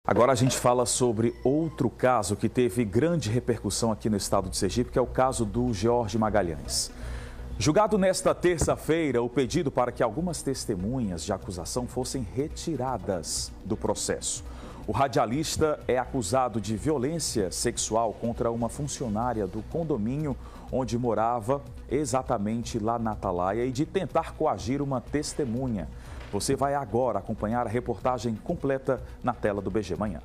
Agora a gente fala sobre outro caso que teve grande repercussão aqui no estado de Sergipe, que é o caso do George Magalhães. Julgado nesta terça-feira, o pedido para que algumas testemunhas de acusação fossem retiradas do processo. O radialista é acusado de violência sexual contra uma funcionária do condomínio onde morava, exatamente lá na Atalaia, e de tentar coagir uma testemunha. Você vai agora acompanhar a reportagem completa na tela do BG Manhã.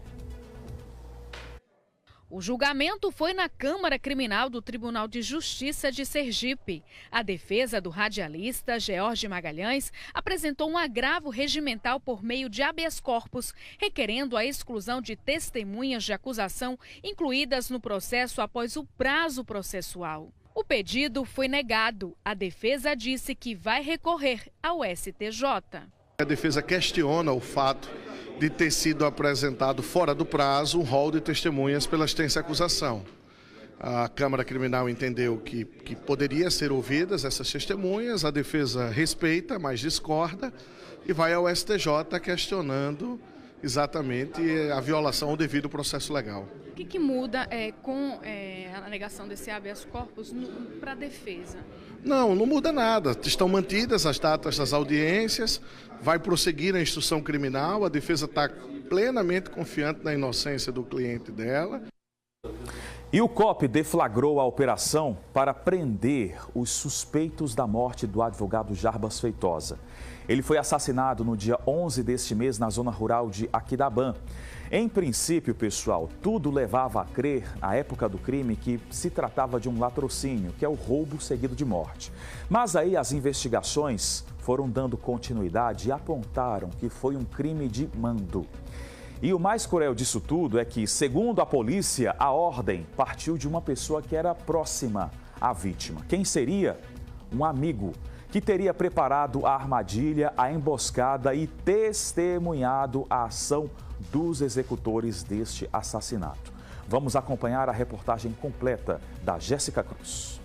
O julgamento foi na Câmara Criminal do Tribunal de Justiça de Sergipe. A defesa do radialista George Magalhães apresentou um agravo regimental por meio de habeas corpus, requerendo a exclusão de testemunhas de acusação incluídas no processo após o prazo processual. O pedido foi negado. A defesa disse que vai recorrer ao STJ. A defesa questiona o fato de ter sido apresentado fora do prazo um rol de testemunhas pela extensa acusação. A Câmara Criminal entendeu que poderia ser ouvidas essas testemunhas, a defesa respeita, mas discorda e vai ao STJ questionando exatamente a violação ao devido processo legal. O que muda com a negação desse habeas corpus para a defesa? Não muda nada. Estão mantidas as datas das audiências, vai prosseguir a instrução criminal, a defesa está plenamente confiante na inocência do cliente dela. E o COP deflagrou a operação para prender os suspeitos da morte do advogado Jarbas Feitosa. Ele foi assassinado no dia 11 deste mês na zona rural de Aquidabã. Em princípio, pessoal, tudo levava a crer, à época do crime, que se tratava de um latrocínio, que é o roubo seguido de morte. Mas aí as investigações foram dando continuidade e apontaram que foi um crime de mando. E o mais cruel disso tudo é que, segundo a polícia, a ordem partiu de uma pessoa que era próxima à vítima. Quem seria? Um amigo que teria preparado a armadilha, a emboscada e testemunhado a ação dos executores deste assassinato. Vamos acompanhar a reportagem completa da Jéssica Cruz.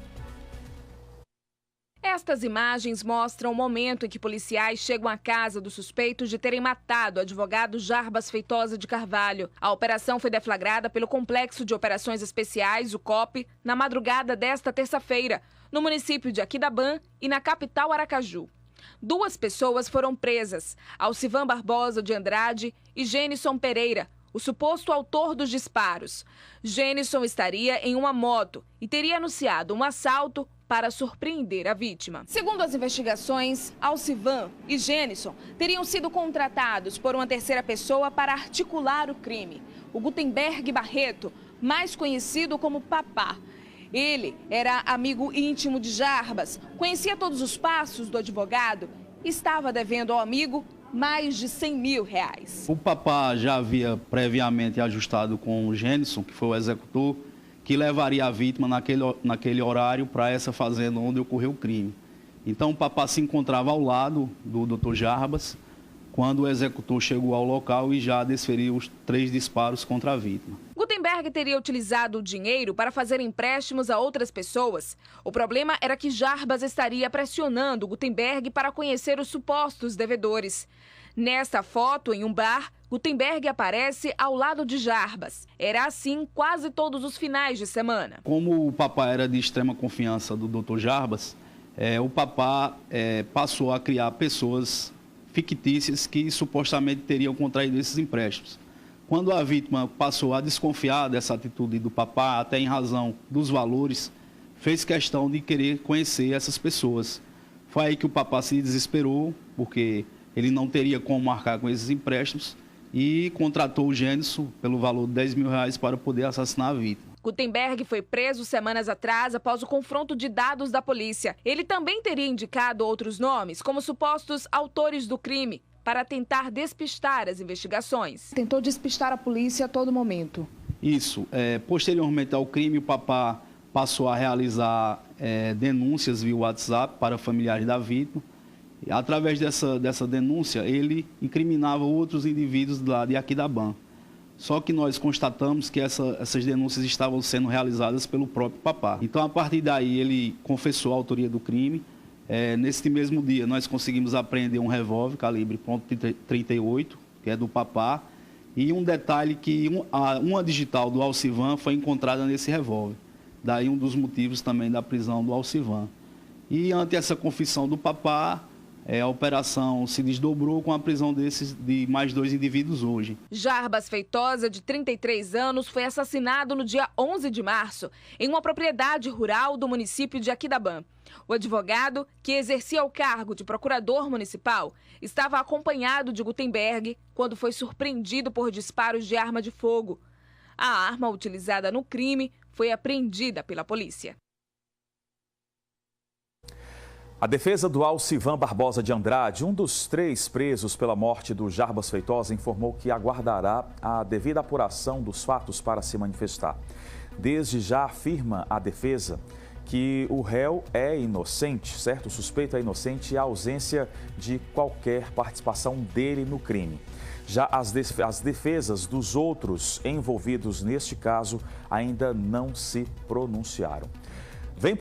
Estas imagens mostram o momento em que policiais chegam à casa dos suspeitos de terem matado o advogado Jarbas Feitosa de Carvalho. A operação foi deflagrada pelo Complexo de Operações Especiais, o COP, na madrugada desta terça-feira, no município de Aquidabã e na capital Aracaju. 2 pessoas foram presas, Alcivan Barbosa de Andrade e Gênison Pereira, o suposto autor dos disparos. Gênison estaria em uma moto e teria anunciado um assalto para surpreender a vítima. Segundo as investigações, Alcivan e Gênison teriam sido contratados por uma terceira pessoa para articular o crime, o Gutenberg Barreto, mais conhecido como Papá. Ele era amigo íntimo de Jarbas, conhecia todos os passos do advogado e estava devendo ao amigo mais de R$100 mil. O Papá já havia previamente ajustado com o Gênison, que foi o executor, que levaria a vítima naquele horário para essa fazenda onde ocorreu o crime. Então o Papá se encontrava ao lado do Dr. Jarbas quando o executor chegou ao local e já desferiu os 3 disparos contra a vítima. Gutenberg teria utilizado o dinheiro para fazer empréstimos a outras pessoas. O problema era que Jarbas estaria pressionando Gutenberg para conhecer os supostos devedores. Nesta foto, em um bar, Gutenberg aparece ao lado de Jarbas. Era assim quase todos os finais de semana. Como o Papá era de extrema confiança do Dr. Jarbas, o Papá passou a criar pessoas fictícias que supostamente teriam contraído esses empréstimos. Quando a vítima passou a desconfiar dessa atitude do Papá, até em razão dos valores, fez questão de querer conhecer essas pessoas. Foi aí que o Papá se desesperou, porque ele não teria como marcar com esses empréstimos e contratou o Gênison pelo valor de R$10 mil para poder assassinar a vítima. Gutenberg foi preso semanas atrás após o confronto de dados da polícia. Ele também teria indicado outros nomes como supostos autores do crime para tentar despistar as investigações. Tentou despistar a polícia a todo momento. Isso. Posteriormente ao crime, o Papá passou a realizar denúncias via WhatsApp para familiares da vítima. Através dessa denúncia, ele incriminava outros indivíduos lá de Aquidabã. Só que nós constatamos que essas denúncias estavam sendo realizadas pelo próprio Papá. Então, a partir daí, ele confessou a autoria do crime. Nesse mesmo dia, nós conseguimos apreender um revólver calibre .38, que é do Papá, E um detalhe que uma digital do Alcivan foi encontrada nesse revólver. Daí um dos motivos também da prisão do Alcivan. E ante essa confissão do papá, a operação se desdobrou com a prisão de mais 2 indivíduos hoje. Jarbas Feitosa, de 33 anos, foi assassinado no dia 11 de março, em uma propriedade rural do município de Aquidabã. O advogado, que exercia o cargo de procurador municipal, estava acompanhado de Gutenberg quando foi surpreendido por disparos de arma de fogo. A arma utilizada no crime foi apreendida pela polícia. A defesa do Alcivan Barbosa de Andrade, um dos 3 presos pela morte do Jarbas Feitosa, informou que aguardará a devida apuração dos fatos para se manifestar. Desde já afirma a defesa que o réu é inocente, certo? O suspeito é inocente e a ausência de qualquer participação dele no crime. Já as defesas dos outros envolvidos neste caso ainda não se pronunciaram.